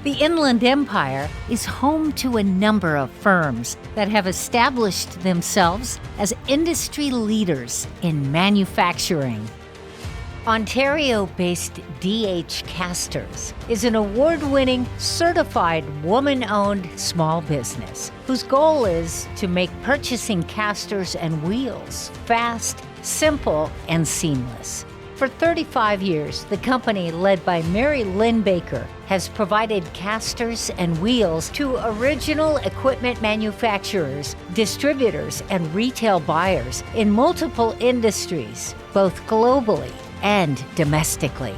The Inland Empire is home to a number of firms that have established themselves as industry leaders in manufacturing. Ontario-based DH Casters is an award-winning, certified woman-owned small business whose goal is to make purchasing casters and wheels fast, simple, and seamless. For 35 years, the company, led by Mary Lynn Baker, has provided casters and wheels to original equipment manufacturers, distributors, and retail buyers in multiple industries, both globally and domestically.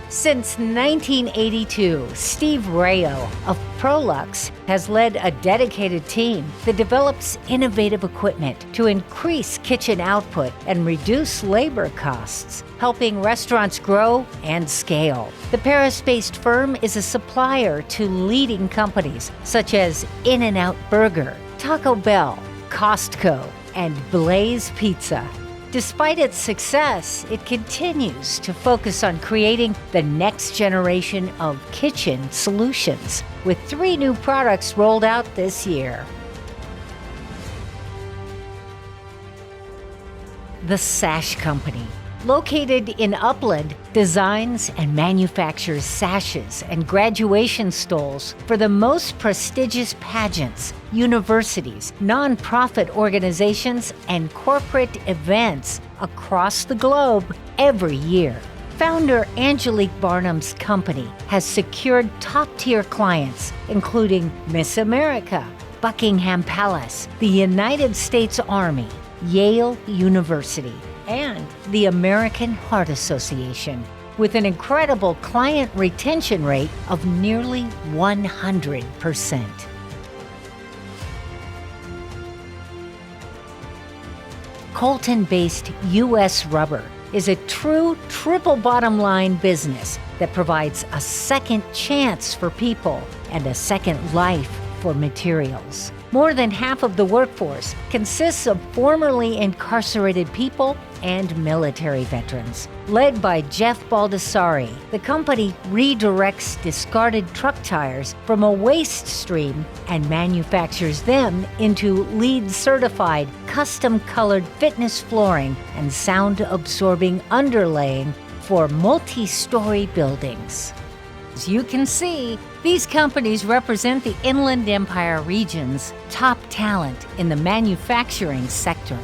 Since 1982, Steve Rayo of Prolux has led a dedicated team that develops innovative equipment to increase kitchen output and reduce labor costs, helping restaurants grow and scale. The Paris-based firm is a supplier to leading companies such as In-N-Out Burger, Taco Bell, Costco, and Blaze Pizza. Despite its success, it continues to focus on creating the next generation of kitchen solutions, with 3 new products rolled out this year. The Sash Company, located in Upland, designs and manufactures sashes and graduation stoles for the most prestigious pageants, universities, nonprofit organizations, and corporate events across the globe every year. Founder Angelique Barnum's company has secured top-tier clients, including Miss America, Buckingham Palace, the United States Army, Yale University, and the American Heart Association, with an incredible client retention rate of nearly 100%. Colton-based U.S. Rubber is a true triple bottom line business that provides a second chance for people and a second life for materials. More than half of the workforce consists of formerly incarcerated people and military veterans. Led by Jeff Baldessari, the company redirects discarded truck tires from a waste stream and manufactures them into LEED-certified, custom-colored fitness flooring and sound-absorbing underlaying for multi-story buildings. As you can see, these companies represent the Inland Empire region's top talent in the manufacturing sector.